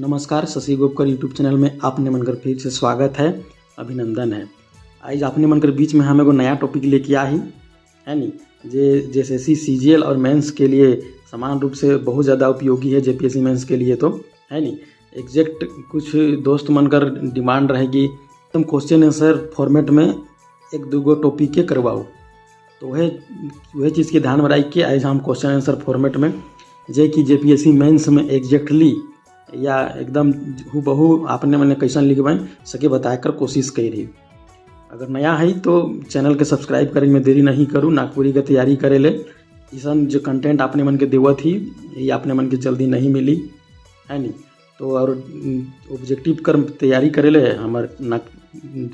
नमस्कार, Shashi गोपकर YouTube channel में आपने मनकर फिर से स्वागत है, अभिनंदन है। आज आपने मनकर बीच में हम एगो नया टॉपिक लेके आ ही है नी, जैसे CGL और मेंस के लिए समान रूप से बहुत ज़्यादा उपयोगी है, JPSC मेंस के लिए तो है नी। एग्जैक्ट कुछ दोस्त मनकर डिमांड रहेगी तुम क्वेश्चन आंसर फॉर्मेट में एक दूगो टॉपिक के करवाओ, तो वह चीज़ के ध्यान में रख के आज हम क्वेश्चन आंसर फॉर्मेट में जे कि JPSC मेंस में एग्जैक्टली या एकदम हूबहू आपने मैंने कैसन लिखवाएं सके बताकर कोशिश कर रही। अगर नया है तो चैनल के सब्सक्राइब करे में देरी नहीं करूँ, नागपुरी का तैयारी करे ले। इसन जो कंटेंट आपने मन के देवत ही ये आपने मन के जल्दी नहीं मिली है नी। तो और ऑब्जेक्टिव कर तैयारी करे ले हमार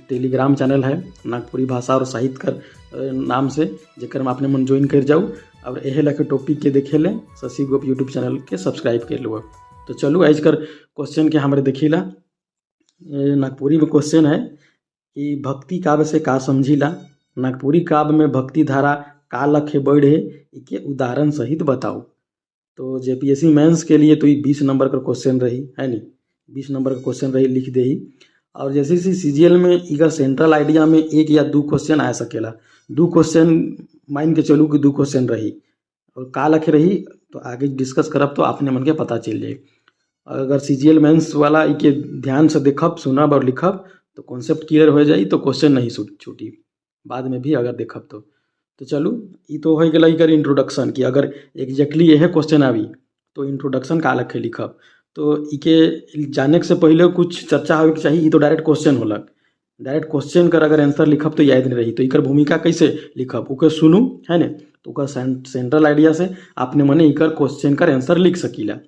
टेलीग्राम चैनल है नागपुरी भाषा और साहित्य कर नाम से, जेकर में आपने मन ज्वाइन कर जाऊँ और यह लगे टॉपिक के देखे ले शशि गोप यूट्यूब चैनल के सब्सक्राइब कर लो। तो चलो आज कर क्वेश्चन के हमारे देखीला। नागपुरी में क्वेश्चन है कि भक्ति काव्य से का समझीला, नागपुरी काव्य में भक्ति धारा का लखे बढ़े के उदाहरण सहित बताओ। तो JPSC मेंस के लिए तो ये 20 नंबर का क्वेश्चन रही है नी, 20 नंबर का क्वेश्चन रही लिख दे ही। और जैसे CGL में इधर सेंट्रल आइडिया में एक या दो क्वेश्चन आ सकेला, दो क्वेश्चन मान के चलू कि दो क्वेश्चन रही और का लखे रही तो आगे डिस्कस करब तो आपने मन के पता चल जाए। अगर CGL मेंस वाला के ध्यान से देखब सुनब और लिखब तो कॉन्सेप्ट क्लियर हो जाए, तो क्वेश्चन नहीं छूटी बाद में भी अगर देखब तो चलू ये तो हो गया इकर इंट्रोडक्शन कि अगर एग्जैक्टली यह क्वेश्चन आवी तो इंट्रोडक्शन का लखे लिखब। तो इके जाने से पहले कुछ चर्चा हो चाहिए, ये तो डायरेक्ट क्वेश्चन होलक, डायरेक्ट क्वेश्चन कर अगर आंसर लिखब तो याद नहीं रही, तो इकर भूमिका कैसे लिखब उके सुनू है ने। तो उकर सेंट्रल आइडिया से आपने मने इकर क्वेश्चन का आंसर लिख सकीला।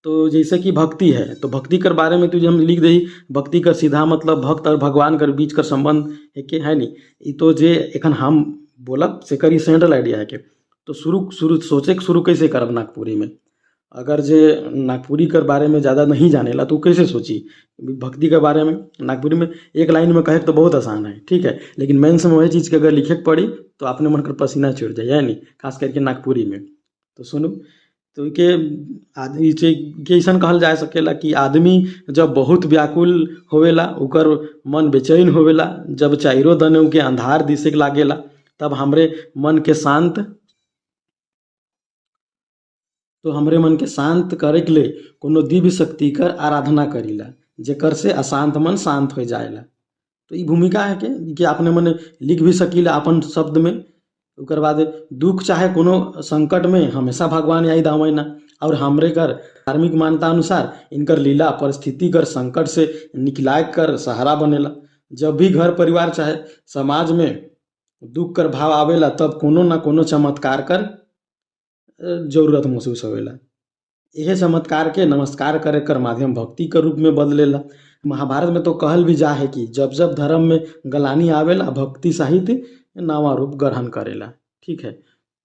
तो जैसे कि भक्ति है तो भक्ति कर बारे में तुझे हम लिख दही, भक्ति कर सीधा मतलब भक्त और भगवान कर बीच कर संबंध है के है नी। ये तो जे एखन हम बोलब से करी सेंट्रल आइडिया है के। तो शुरू सोचे शुरू कैसे करब नागपुरी में, अगर जे नागपुरी कर बारे में ज़्यादा नहीं जानेला तो कैसे सोची भक्ति के बारे में। नागपुरी में एक लाइन में कहे तो बहुत आसान है, ठीक है, लेकिन मेंस में वही चीज़ के अगर लिखे के पड़ी तो आपने मन कर पसीना छिड़ जाए है नी, खास करके नागपुरी में। तो सुनो, तो के आदमी के ऐसा कहल जा सकेला कि आदमी जब बहुत व्याकुल होवेला उकर मन बेचैन होवेला, जब चारों दने के अंधार दिसे लागेला तब हमरे मन के शांत करे के लिए कोनो दिव्य शक्ति कर आराधना करीला, जेकर से अशांत मन शांत हो जाएला। तो ये भूमिका है कि आपने मन लिख भी सकीला अपन शब्द में। उकर बाद दुख चाहे कोनो संकट में हमेशा भगवान याद आवेना, और हमरे कर धार्मिक मान्यता अनुसार इनकर लीला परिस्थिति कर संकट से निकला कर सहारा बनेला। जब भी घर परिवार चाहे समाज में दुख कर भाव आवेला तब कोनो ना कोनो चमत्कार कर जरूरत महसूस होवेला। यह चमत्कार के नमस्कार करे कर माध्यम भक्ति के रूप में बदलेला। महाभारत में तो कहल भी जा है कि जब जब धर्म में गलानी आवेला भक्ति साहित्य नवा रूप ग्रहण करेला, ठीक है।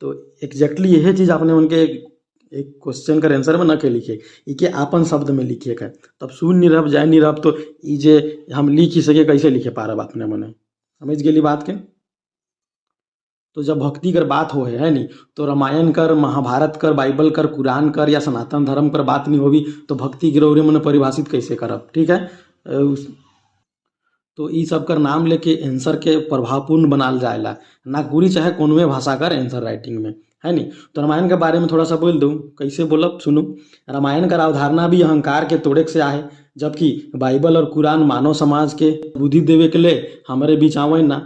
तो एग्जैक्टली यह चीज़ आपने उनके एक क्वेश्चन का आंसर में न के लिखे, इके आपन शब्द में लिखे का, तब सुन नहीं रह जाए नहीं रह तो ये जे हम लिख ही सके कैसे लिखे पा रहा आपने मने, समझ गेली बात के। तो जब भक्ति कर बात हो है नी तो रामायण कर, महाभारत कर, बाइबल कर, कुरान कर या सनातन धर्म कर बात नहीं होगी तो भक्ति गिरोह मैंने परिभाषित कैसे करब, ठीक है। तो ये सब कर नाम लेके आंसर के प्रभावपूर्ण बनाल जाएला, नागपुरी चाहे कोनवे भाषा कर आंसर राइटिंग में है नी। तो रामायण के बारे में थोड़ा सा बोल दूँ, कैसे बोलब सुनो। रामायण का अवधारणा भी अहंकार के तोड़े से आहे, जबकि बाइबल और कुरान मानव समाज के बुद्धि देवे के लिए हमारे बीच आवे ना।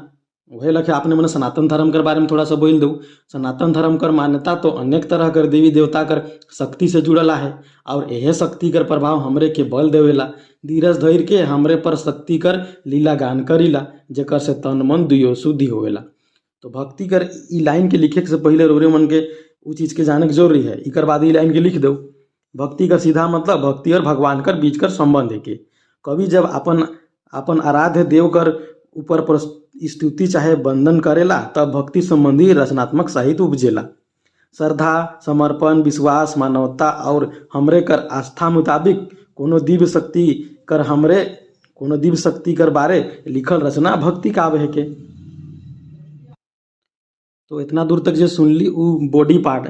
वही लखे आपने मैंने सनातन धर्म के बारे में थोड़ा सा बोल दूँ। सनातन धर्म कर मान्यता तो अनेक तरह कर देवी देवता कर शक्ति से जुड़ला है, और यह शक्ति कर प्रभाव हमरे के बल देवेला, धीरज धैर्य के हमरे पर शक्ति कर लीला गान करीला, जेकर से तन मन दुयो शुद्धि होवेला। तो भक्ति कर ई लाइन के लिखे से पहले रोरे मन के उ चीज़ के जाने के जरूरी है, इकर बाद ई लाइन के लिख दो। भक्ति का सीधा मतलब भक्ति और भगवान कर बीच कर संबंध है के। कवि जब अपन आराध्य देव कर ऊपर स्तुति चाहे वंदन करेला तब भक्ति संबंधी रचनात्मक साहित्य उपजेला। श्रद्धा, समर्पण, विश्वास, मानवता और हमरे कर आस्था मुताबिक कोनो दिव्य शक्ति कर बारे लिखल रचना भक्ति काव्य है के। तो इतना दूर तक जो सुन ली वो बॉडी पार्ट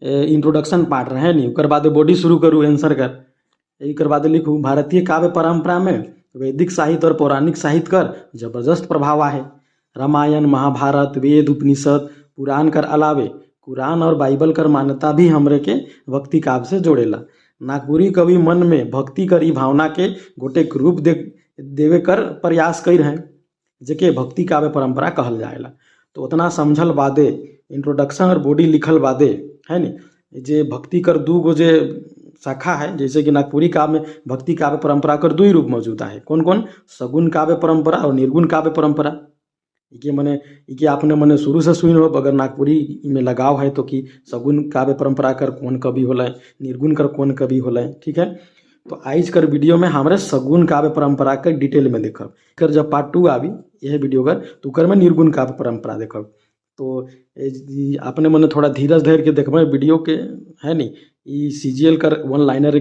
इंट्रोडक्शन पार्ट रहे नहीं, उसके बाद बॉडी शुरू करूँ आंसर कर एक बाद लिखूँ भारतीय काव्य परंपरा में वैदिक साहित्य और पौराणिक साहित्य कर जबरदस्त प्रभाव आहे। रामायण महाभारत वेद उपनिषद पुराण कर अलावे कुरान और बाइबल कर मान्यता भी हमरे के भक्ति काव्य से जोड़ेला। नागपुरी कवि मन में भक्ति कर ई भावना के गोटेक रूप देवे कर प्रयास कर हैं जेके भक्ति काव्य परंपरा कहल जाएला। तो उतना समझल बादे इंट्रोडक्शन और बॉडी लिखल बादे है नी जे भक्ति कर दू गो जे शाखा है, जैसे कि नागपुरी काव्य में भक्ति काव्य परंपरा कर दो ही रूप मौजूद है। कौन कौन? सगुन काव्य परंपरा और निर्गुण काव्य परंपरा। इके मने इके आपने मने शुरू से सुन हो, अगर नागपुरी में लगाव है तो कि सगुन काव्य परंपरा कर कौन कवि होला, निर्गुण कर कौन कवि होला। ठीक है, तो आज कर वीडियो में हमारे सगुन काव्य परंपरा के डिटेल में देखब। कर जब पार्ट 2 आवी यह वीडियो कर तो कर में निर्गुण काव्य परंपरा देखब। तो आपने मने थोड़ा धीरज धैर्य के देखब वीडियो के, है नी। ई CGL कर वन लाइनर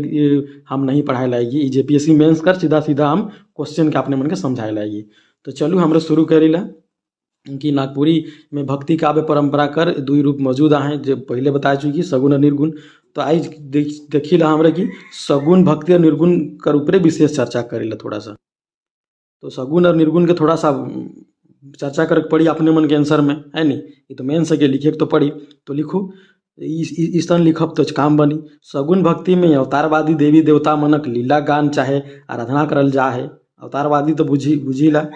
हम नहीं पढ़ाए लाएगी, ई JPSC मेंस कर सीधा सीधा हम क्वेश्चन के अपने मन के समझाए लाएगी। तो चलू हमरे शुरू करीला कि नागपुरी में भक्ति काव्य परंपरा कर दो रूप मौजूद हैं जो पहले बता चुकी सगुन और निर्गुण। तो आज देखी ला हमरा कि सगुन भक्ति और निर्गुण कर ऊपर विशेष चर्चा करीला थोड़ा सा। तो सगुन और निर्गुण के थोड़ा सा चर्चा कर पड़ी अपने मन के आंसर में, है नी। ये तो मेन सके लिखे तो पड़ी, तो लिखू इस तरह लिखब तो काम बनी। सगुन भक्ति में अवतारवादी देवी देवता मनक लीला गान चाहे आराधना करल जा है, अवतारवादी तो बुझीला।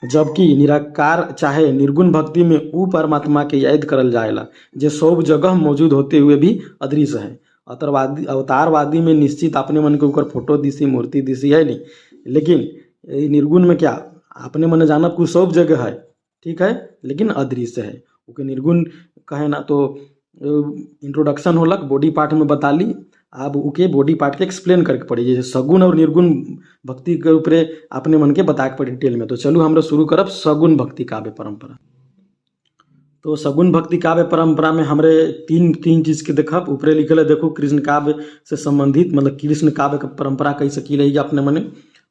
जबकि निराकार चाहे निर्गुण भक्ति में ऊ परमात्मा के याद करल जाएला जे सब जगह मौजूद होते हुए भी अदृश्य है। अवतारवादी में निश्चित अपने मन के ऊपर फोटो दिसी मूर्ति दिसी है नहीं, लेकिन निर्गुण में क्या अपने मन जानब कुछ सब जगह है, ठीक है, लेकिन अदृश्य है। ओके निर्गुण कहे ना तो इंट्रोडक्शन होलक बॉडी पार्ट में बता ली, अब उके बॉडी पार्ट के एक्सप्लेन करके पड़ी, जैसे सगुन और निर्गुण भक्ति के ऊपर अपने मन के बता के पड़ी डिटेल में। तो चलो हम शुरू करब सगुन भक्ति काव्य परंपरा। तो सगुन भक्ति काव्य परंपरा में हमरे तीन चीज के देखब। ऊपरे लिखल है देखो कृष्ण काव्य से संबंधित, मतलब कृष्ण काव्य का परंपरा कही सकी रही अपने मने।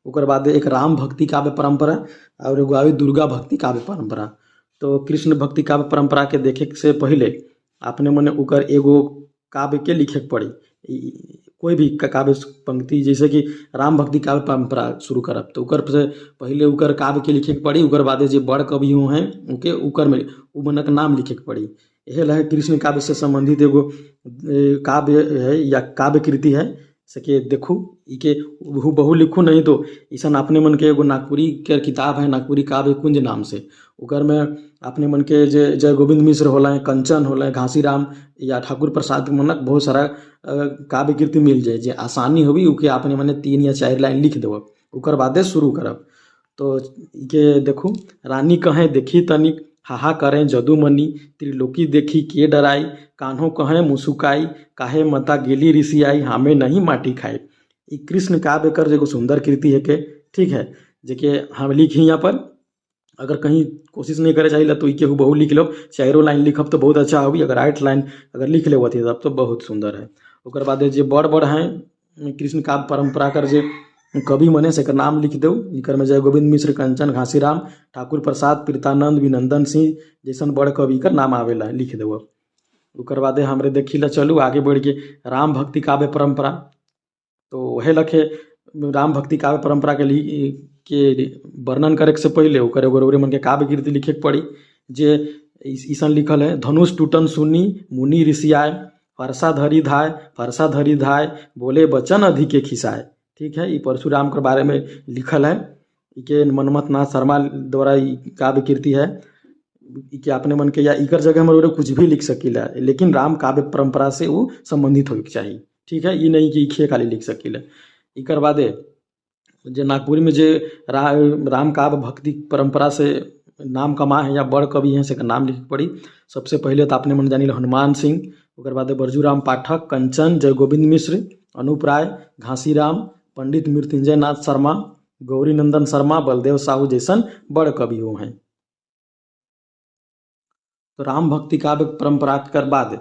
ओकर बाद एक राम भक्ति काव्य परंपरा और एगो आवी दुर्गा भक्ति काव्य परंपरा। तो कृष्ण भक्ति काव्य परंपरा के देखे से पहले अपने मने उकर एगो काव्य के लिखे के पड़ी, कोई भी काव्य पंक्ति, जैसे कि राम भक्ति काव्य परंपरा शुरू करब तो उकर से पहले उकर काव्य के लिखे के पड़ी। उकर बाद जे बड़ कवि हैं उनके उकर में उ मनक नाम लिखे के पड़ी। यह है कृष्ण काव्य से संबंधित एगो काव्य है या काव्य कृति है सके देखू इके बहु लिखू, नहीं तो ऐसा अपने मन के एगो नागपुरी के किताब है नागपुरी काव्य कुंज नाम से। उकर में अपने मन के जय गोविंद मिश्र होला, कंचन होला, घासीराम या ठाकुर प्रसाद मनक बहुत सारा काव्य कृति मिल जाए, जे आसानी होगी उके अपने मने 3 या 4 लाइन लिख देव, उकर बादे शुरू करब। तो इके देखू रानी कहें देखी तनिक, हाहा करें जदुमनी, त्रिलोकी देखी के डराई, कान्हो कहें मुसुकाई, काहे मता गेली ऋषि आई, हमें नहीं माटी खाई। ये कृष्ण काव्य कर जो सुंदर कृति है के, ठीक है, जेके हम लिखी यहाँ पर। अगर कहीं कोशिश नहीं करे चाहिए तो इके बहु लिख लो, 4 लाइन लिखब तो बहुत अच्छा होगी। अगर 8 लाइन अगर लिख ले तब तो बहुत सुंदर है। ओकर बाद जे बड़ हैं कृष्ण काव्य परंपरा कर जे कवि मने से नाम लिख दो। इकर में जय गोविंद मिश्र, कंचन, घासीराम, ठाकुर प्रसाद, प्रीतानंद, विनंदन सिंह जैसन बड़ कवि कर नाम आवेला, लिख देव। ओकर बाद हमरे देखी ला चलू आगे बढ़ के राम भक्ति काव्य परंपरा। तो वह लखे राम भक्ति काव्य परंपरा के वर्णन करे से पहले ओकर एगो मन के काव्य कृति लिखे के पड़ी, जे ईसन लिखल है धनुष टूटन सुनी मुनि ऋषि आय, फरसा धरी धाय बोले बचन अधिके खिसाए। ठीक है, ये परशुराम के बारे में लिखल है। इके मनमथ नाथ शर्मा द्वारा काव्य कृति है। इके अपने मन के या इकर जगह में कुछ भी लिख सकीला, लेकिन राम काव्य परंपरा से वो संबंधित होके चाहिए। ठीक है, ये नहीं कि इखे खाली लिख सकीला। इकर बादे जे नागपुरी में जे राम काव्य भक्ति परंपरा से नाम कमा है या बड़ कवि हैं से नाम लिख पड़ी। सबसे पहले तो अपने मन जानी हनुमान सिंह, ओकर बाद बरजूराम पाठक, कंचन, जय गोविंद मिश्र, अनूप राय, घासीराम, पंडित मृत्युंजय नाथ शर्मा, गौरी नंदन शर्मा, बलदेव साहू जैसन बड़ कवि हो हैं। तो राम भक्ति काव्य परंपरा कर बाद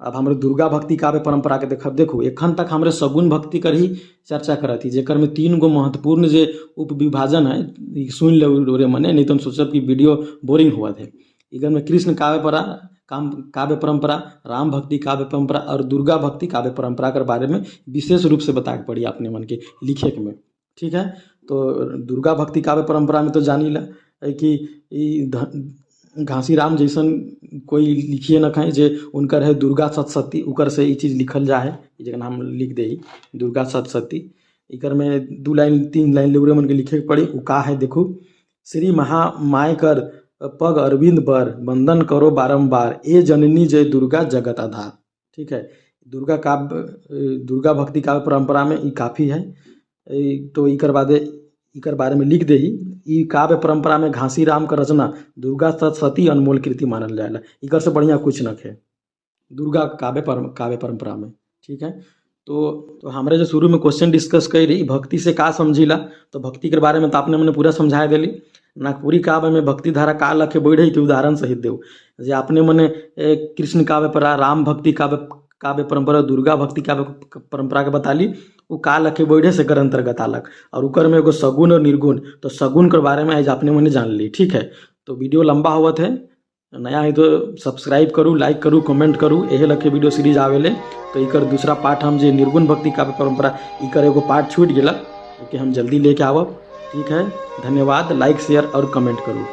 अब हमारे दुर्गा भक्ति काव्य परंपरा के देखब। देखो एखन तक हमारे सगुन भक्ति कर ही चर्चा करत थी, जेकर में 3 गो महत्वपूर्ण जे उप विभाजन है सुन ले मने, नहीं तो हम सोचब कि वीडियो बोरिंग हुआ थे। इधर में कृष्ण काव्य काव्य परंपरा, राम भक्ति काव्य परंपरा और दुर्गा भक्ति काव्य परंपरा के बारे में विशेष रूप से बता के पढ़ी अपने मन के लिखे के में। ठीक है, तो दुर्गा भक्ति काव्य परंपरा में तो जानी ला है कि घासीराम जैसन कोई लिखिए न कहें जे उनकर है दुर्गा सतसती, उकर से ये चीज़ लिखल जा है, जगह नाम लिख दे दुर्गा सतसती। इकर में 2 लाइन 3 लाइन लेवरे मन के लिखे के पड़ी। उ का है देखो, श्री महामाय कर पग अरविंद बर, वंदन करो बारंबार, ए जननी जय दुर्गा जगत आधार। ठीक है, दुर्गा भक्ति काव्य परंपरा में ये काफ़ी है। तो इकर बारे में लिख दे ई काव्य परंपरा में घासीराम का रचना दुर्गा सतसती अनमोल कृति मानल जाएला। इकर से बढ़िया कुछ न है दुर्गा काव्य परंपरा में। ठीक है, तो हमारे जो शुरू में क्वेश्चन डिस्कस करी भक्ति से का समझिला, तो भक्ति के बारे में तो आपने मैंने पूरा समझा देली। नागपुरी काव्य में भक्ति धारा का लखे बैठे के उदाहरण सहित देव, जे आपने मैंने कृष्ण काव्य परंपरा, राम भक्ति काव्य परंपरा, दुर्गा भक्ति काव्य परंपरा के बताली, वो का लखे बैठे से कर अंतर्गत आलक। और उकर में एगो सगुन और निर्गुण, तो सगुन के बारे में आज आपने मैंने जान ली। ठीक है, तो वीडियो लंबा होवत है, नया है तो सब्सक्राइब करूँ, लाइक करूँ, कमेंट करूँ, यही लखे वीडियो सीरीज आवेले। तो इकर दूसरा पार्ट हम जे निर्गुण भक्ति काव्य परंपरा, इकर एगो पार्ट छूट गया, कि हम जल्दी लेके आवब। ठीक है, धन्यवाद, लाइक शेयर और कमेंट करूँ।